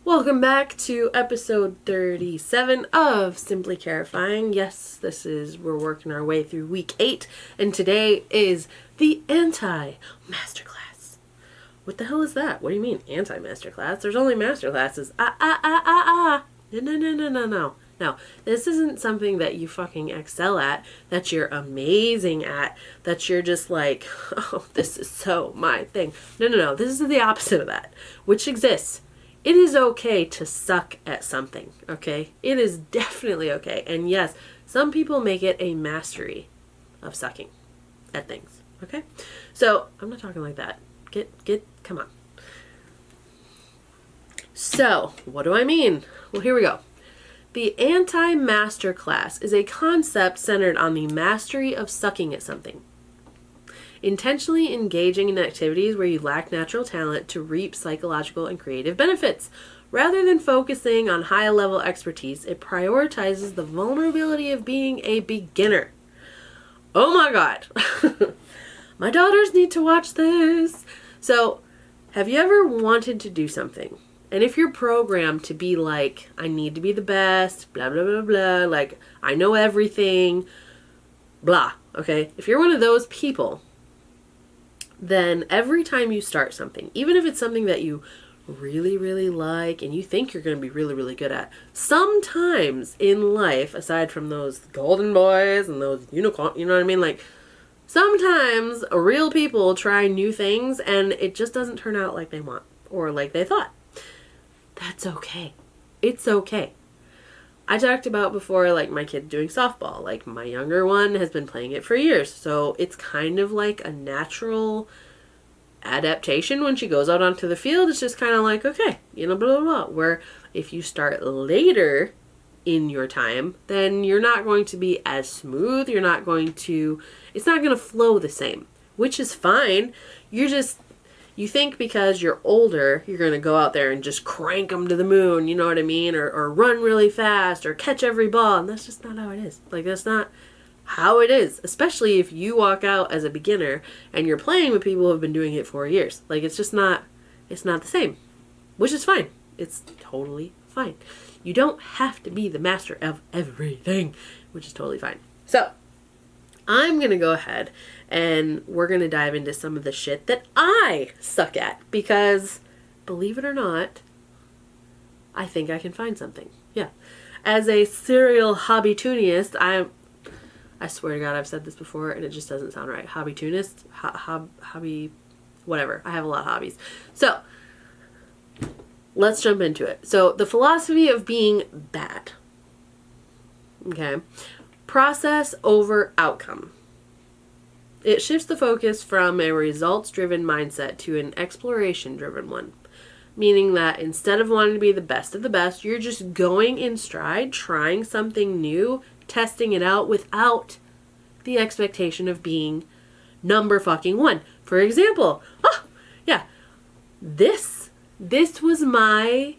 Welcome back to episode 37 of Simply Clarifying. Yes, we're working our way through week 8, and today is the ANTI-Masterclass. What the hell is that? What do you mean, anti-masterclass? There's only masterclasses. No. No, this isn't something that you fucking excel at, that you're amazing at, that you're just like, oh, this is so my thing. No. This is the opposite of that, which exists. It is okay to suck at something, okay? It is definitely okay. And yes, some people make it a mastery of sucking at things, okay? So, I'm not talking like that. Come on. So, what do I mean? Well, here we go. The Anti-Masterclass is a concept centered on the mastery of sucking at something. Intentionally engaging in activities where you lack natural talent to reap psychological and creative benefits. Rather than focusing on high-level expertise, it prioritizes the vulnerability of being a beginner. Oh my god. My daughters need to watch this. So, have you ever wanted to do something? And if you're programmed to be like, I need to be the best, blah, blah, blah, blah, like, I know everything, blah, okay? If you're one of those people, then every time you start something, even if it's something that you really, really like and you think you're going to be really, really good at, sometimes in life, aside from those golden boys and those unicorn, you know what I mean? Like, sometimes real people try new things and it just doesn't turn out like they want or like they thought. That's okay. It's okay. I talked about before, like, my kid doing softball. Like, my younger one has been playing it for years. So it's kind of like a natural adaptation when she goes out onto the field. It's just kind of like, okay, you know, blah, blah, blah. Where if you start later in your time, then you're not going to be as smooth. It's not going to flow the same, which is fine. You think because you're older, you're going to go out there and just crank them to the moon, you know what I mean? Or run really fast or catch every ball. And that's just not how it is. Like, that's not how it is. Especially if you walk out as a beginner and you're playing with people who have been doing it for years. Like, it's not the same. Which is fine. It's totally fine. You don't have to be the master of everything. Which is totally fine. So, I'm going to go ahead and we're going to dive into some of the shit that I suck at because, believe it or not, I think I can find something. Yeah. As a serial hobby-tunist, I swear to God I've said this before and it just doesn't sound right. Hobby-tunist? Hobby... Whatever. I have a lot of hobbies. So, let's jump into it. So, the philosophy of being bad. Okay. Process over outcome. It shifts the focus from a results-driven mindset to an exploration-driven one, meaning that instead of wanting to be the best of the best, you're just going in stride, trying something new, testing it out without the expectation of being number fucking one. For example, this was my,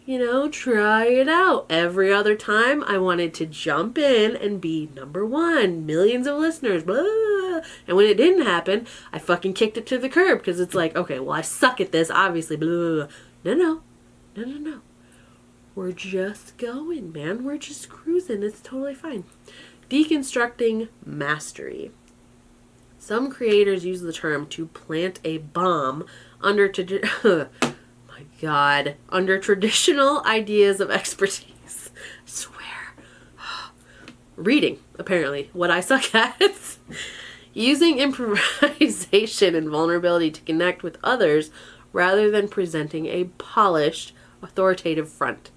try it out. Every other time I wanted to jump in and be number one, millions of listeners, blah. And when it didn't happen, I fucking kicked it to the curb because it's like, okay, well, I suck at this, obviously, blah. No. We're just going, man. We're just cruising. It's totally fine. Deconstructing mastery. Some creators use the term to plant a bomb under under traditional ideas of expertise. I swear. Reading, apparently, what I suck at. Using improvisation and vulnerability to connect with others rather than presenting a polished, authoritative front.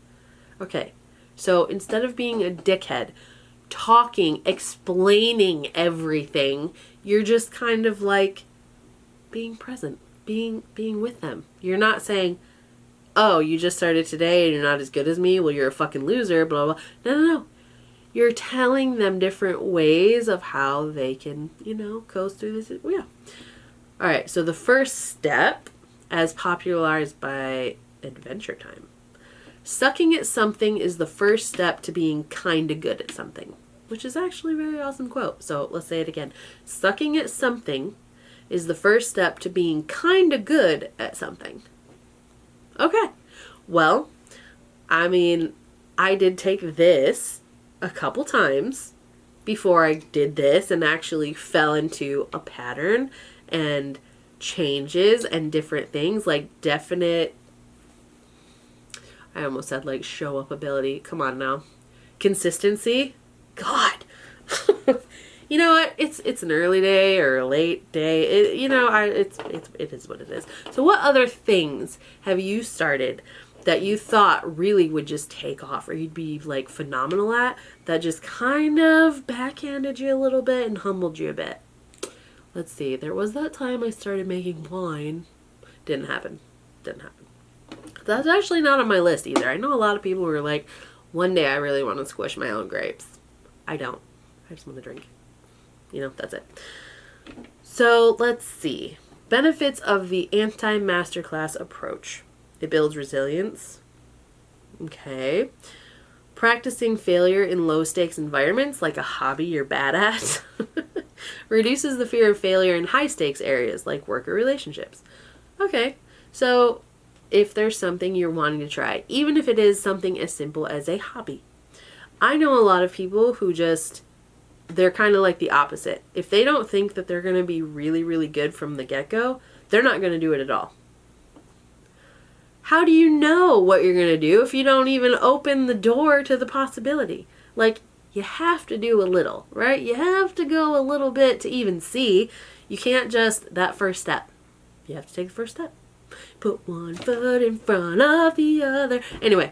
Okay, so instead of being a dickhead, talking, explaining everything, you're just kind of like being present, being with them. You're not saying, oh, you just started today and you're not as good as me, well, you're a fucking loser, blah, blah. No. You're telling them different ways of how they can, coast through this. Yeah. All right, so the first step, as popularized by Adventure Time, sucking at something is the first step to being kind of good at something, which is actually a very awesome quote. So let's say it again. Sucking at something is the first step to being kind of good at something. Okay. Well, I mean, I did take this a couple times before I did this and actually fell into a pattern and changes and different things, like definite, I almost said like show up ability. Come on now. Consistency. God. You know what? It's an early day or a late day. It is what it is. So what other things have you started that you thought really would just take off or you'd be like phenomenal at, that just kind of backhanded you a little bit and humbled you a bit? Let's see. There was that time I started making wine. Didn't happen. That's actually not on my list either. I know a lot of people who are like, one day I really want to squish my own grapes. I don't. I just want to drink. That's it. So let's see. Benefits of the anti-masterclass approach. It builds resilience. Okay. Practicing failure in low-stakes environments, like a hobby you're bad at. Reduces the fear of failure in high-stakes areas, like work or relationships. Okay. So if there's something you're wanting to try, even if it is something as simple as a hobby. I know a lot of people who they're kind of like the opposite. If they don't think that they're going to be really, really good from the get-go, they're not going to do it at all. How do you know what you're going to do if you don't even open the door to the possibility? Like, you have to do a little, right? You have to go a little bit to even see. You can't just, that first step. You have to take the first step. Put one foot in front of the other. Anyway,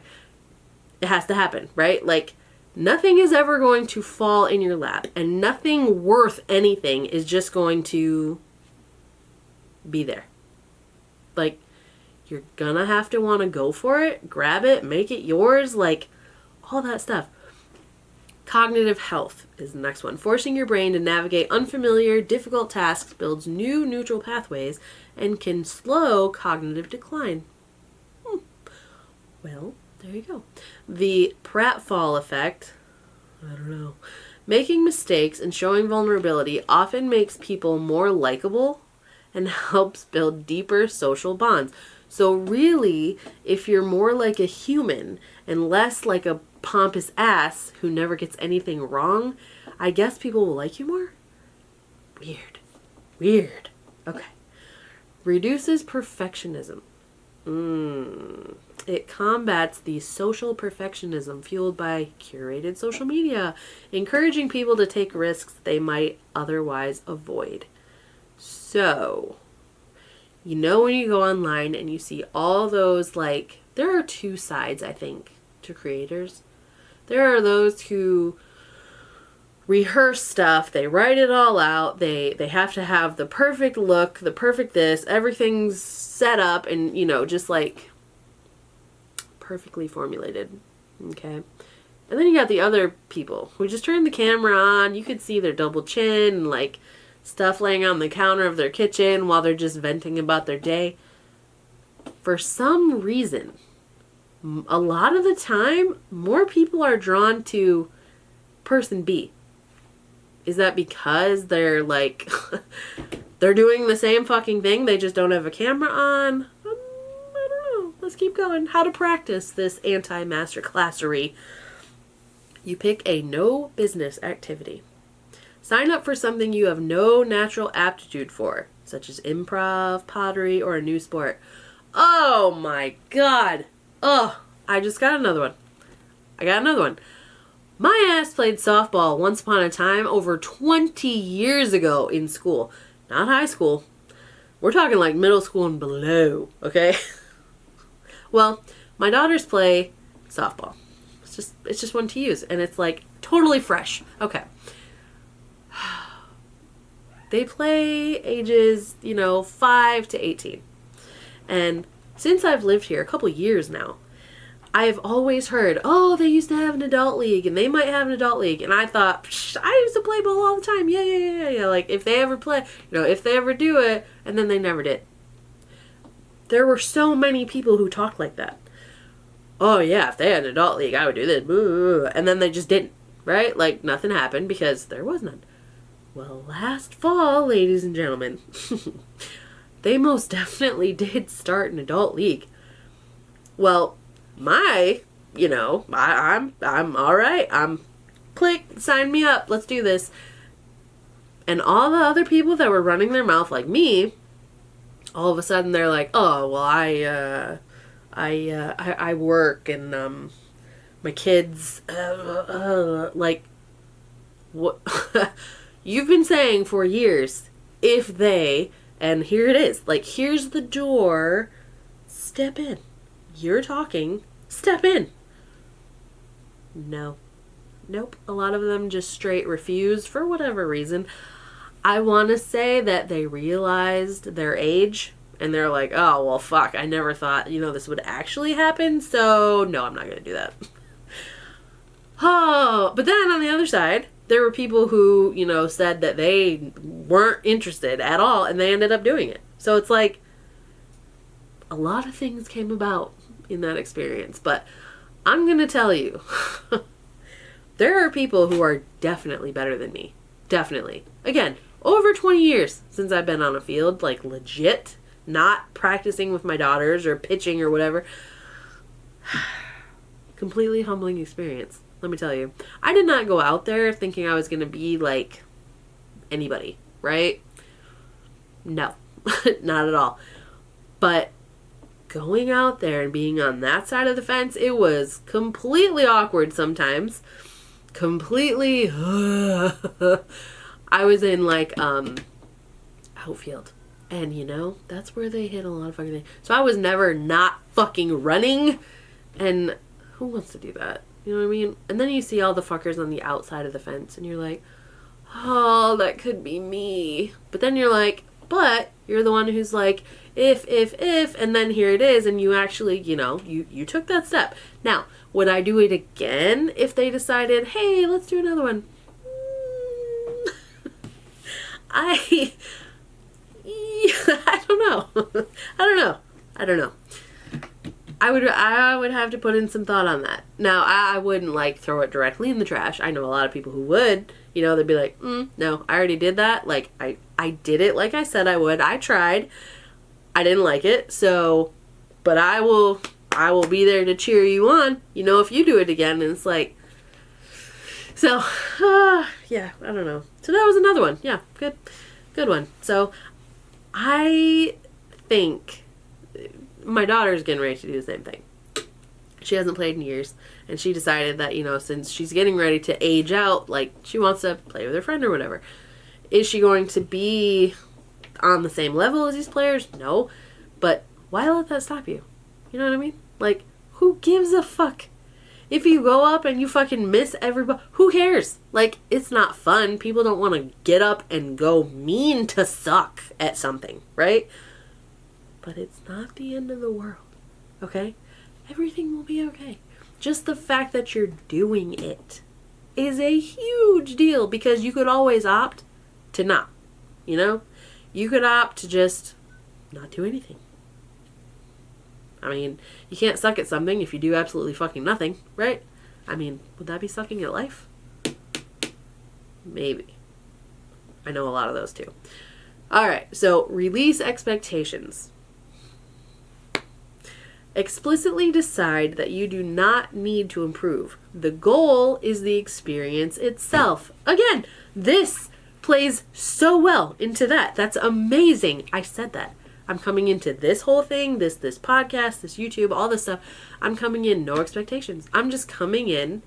it has to happen, right? Like, nothing is ever going to fall in your lap, and nothing worth anything is just going to be there. Like, you're gonna have to want to go for it, grab it, make it yours, like all that stuff. Cognitive health is the next one. Forcing your brain to navigate unfamiliar, difficult tasks builds new neutral pathways and can slow cognitive decline. Well, there you go. The pratfall effect, I don't know. Making mistakes and showing vulnerability often makes people more likable and helps build deeper social bonds. So really, if you're more like a human and less like a pompous ass who never gets anything wrong, I guess people will like you more? Weird. Okay. Reduces perfectionism. It combats the social perfectionism fueled by curated social media, encouraging people to take risks they might otherwise avoid. So, when you go online and you see all those, like, there are two sides, I think, to creators. There are those who rehearse stuff, they write it all out, they have to have the perfect look, the perfect this, everything's set up and, just like perfectly formulated. Okay. And then you got the other people who just turn the camera on, you could see their double chin and like stuff laying on the counter of their kitchen while they're just venting about their day. For some reason, a lot of the time, more people are drawn to person B. Is that because they're like, they're doing the same fucking thing, they just don't have a camera on? I don't know. Let's keep going. How to practice this anti-masterclassery. You pick a no business activity. Sign up for something you have no natural aptitude for, such as improv, pottery, or a new sport. Oh my God. Oh, I just got another one. My ass played softball once upon a time over 20 years ago in school. Not high school. We're talking like middle school and below, okay? Well, my daughters play softball. It's just one to use, and it's like totally fresh. Okay. They play ages, 5 to 18. And since I've lived here a couple years now, I've always heard, oh, they used to have an adult league, and they might have an adult league. And I thought, I used to play ball all the time. Yeah. Like, if they ever play, if they ever do it, and then they never did. There were so many people who talked like that. Oh, yeah, if they had an adult league, I would do this. And then they just didn't, right? Like, nothing happened because there was none. Well, last fall, ladies and gentlemen, they most definitely did start an adult league. Well, my you know, I'm all right. Click, sign me up. Let's do this. And all the other people that were running their mouth like me, all of a sudden they're like, oh, well, I work and my kids, like, what? You've been saying for years, if they, and here it is, like, here's the door, step in. You're talking, step in. No. Nope. A lot of them just straight refuse for whatever reason. I want to say that they realized their age and they're like, oh, well, fuck, I never thought, you know, this would actually happen. So no, I'm not going to do that. Oh, but then on the other side, there were people who, you know, said that they weren't interested at all and they ended up doing it. So it's like a lot of things came about in that experience, but I'm going to tell you, there are people who are definitely better than me. Definitely. Again, over 20 years since I've been on a field, like legit, not practicing with my daughters or pitching or whatever. Completely humbling experience, let me tell you. I did not go out there thinking I was going to be like anybody, right? No, not at all. But going out there and being on that side of the fence, it was completely awkward sometimes. Completely I was in like outfield, and you know that's where they hit a lot of fucking things. So I was never not fucking running, and who wants to do that? You know what I mean? And then you see all the fuckers on the outside of the fence and you're like, oh, that could be me. But then you're like, but you're the one who's like, if, and then here it is, and you actually, you know, you took that step. Now, would I do it again if they decided, hey, let's do another one? I don't know. I don't know. I would have to put in some thought on that. Now, I wouldn't like throw it directly in the trash. I know a lot of people who would. You know, they'd be like, no, I already did that. Like, I did it like I said I would. I tried. I didn't like it. So, but I will be there to cheer you on, you know, if you do it again. And it's like, so, yeah, I don't know. So that was another one. Yeah, good one. So I think my daughter's getting ready to do the same thing. She hasn't played in years, and she decided that, you know, since she's getting ready to age out, like, she wants to play with her friend or whatever. Is she going to be on the same level as these players? No. But why let that stop you? You know what I mean? Like, who gives a fuck? If you go up and you fucking miss everybody, who cares? Like, it's not fun. People don't want to get up and go mean to suck at something, right? But it's not the end of the world, okay? Everything will be okay. Just the fact that you're doing it is a huge deal, because you could always opt to not, you know? You could opt to just not do anything. I mean, you can't suck at something if you do absolutely fucking nothing, right? I mean, would that be sucking at life? Maybe. I know a lot of those too. Alright, so release expectations. Explicitly decide that you do not need to improve. The goal is the experience itself. Again, this plays so well into that. That's amazing. I said that. I'm coming into this whole thing, this podcast, this YouTube, all this stuff. I'm coming in no expectations. I'm just coming in,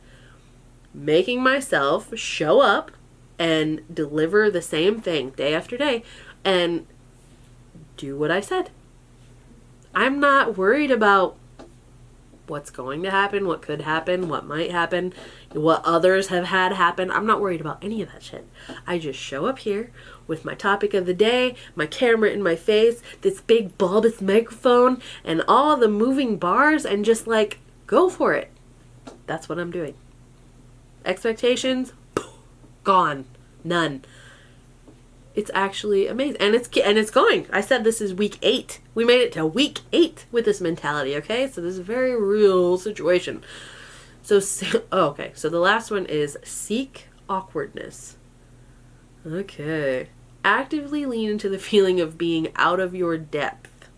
making myself show up and deliver the same thing day after day and do what I said. I'm not worried about what's going to happen, what could happen, what might happen, what others have had happen. I'm not worried about any of that shit. I just show up here with my topic of the day, my camera in my face, this big bulbous microphone, and all the moving bars, and just like, go for it. That's what I'm doing. Expectations, gone. None. It's actually amazing. And it's going. I said this is week 8. We made it to week 8 with this mentality, okay? So this is a very real situation. So the last one is seek awkwardness. Okay. Actively lean into the feeling of being out of your depth.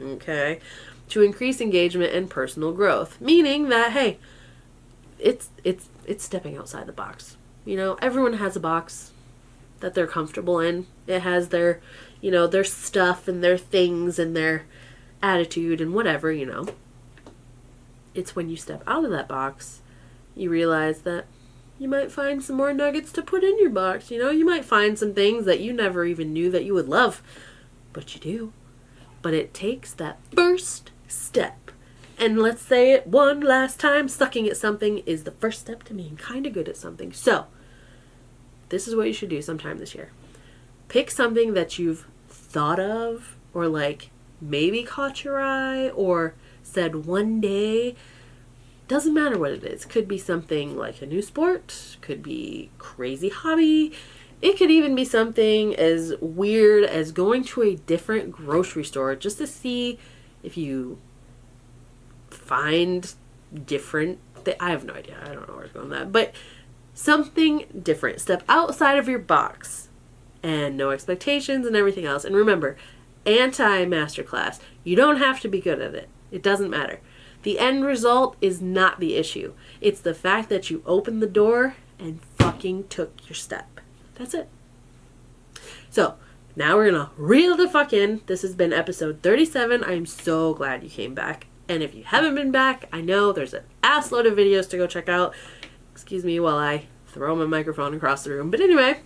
Okay? to increase engagement and personal growth. Meaning that, hey, it's stepping outside the box. You know, everyone has a box that they're comfortable in. It has their, you know, their stuff and their things and their attitude and whatever, you know. It's when you step out of that box, you realize that you might find some more nuggets to put in your box. You know, you might find some things that you never even knew that you would love, but you do. But it takes that first step. And let's say it one last time, sucking at something is the first step to being kind of good at something. So, this is what you should do sometime this year. Pick something that you've thought of, or like maybe caught your eye, or said one day. Doesn't matter what it is. Could be something like a new sport, could be crazy hobby. It could even be something as weird as going to a different grocery store just to see if you find different I have no idea. I don't know where it's going with that. But something different. Step outside of your box. And no expectations and everything else. And remember, Anti-Masterclass. You don't have to be good at it. It doesn't matter. The end result is not the issue. It's the fact that you opened the door and fucking took your step. That's it. So, now we're gonna reel the fuck in. This has been episode 37. I'm so glad you came back. And if you haven't been back, I know there's an ass load of videos to go check out. Excuse me while I throw my microphone across the room. But anyway,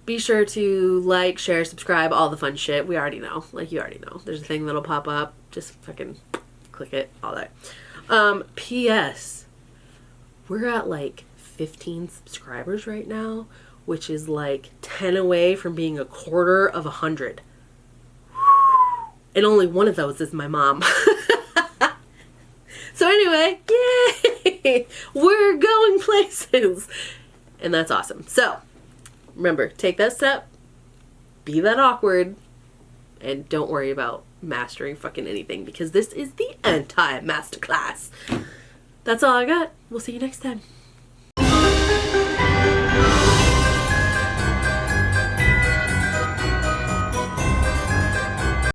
be sure to like, share, subscribe, all the fun shit. We already know. Like, you already know. There's a thing that'll pop up. Just fucking click it, all that. P.S. We're at like 15 subscribers right now, which is like 10 away from being a quarter of 100. And only one of those is my mom. So anyway, yay! We're going places. And that's awesome. So, remember, take that step, be that awkward, and don't worry about mastering fucking anything, because this is the Anti-Masterclass. That's all I got. We'll see you next time.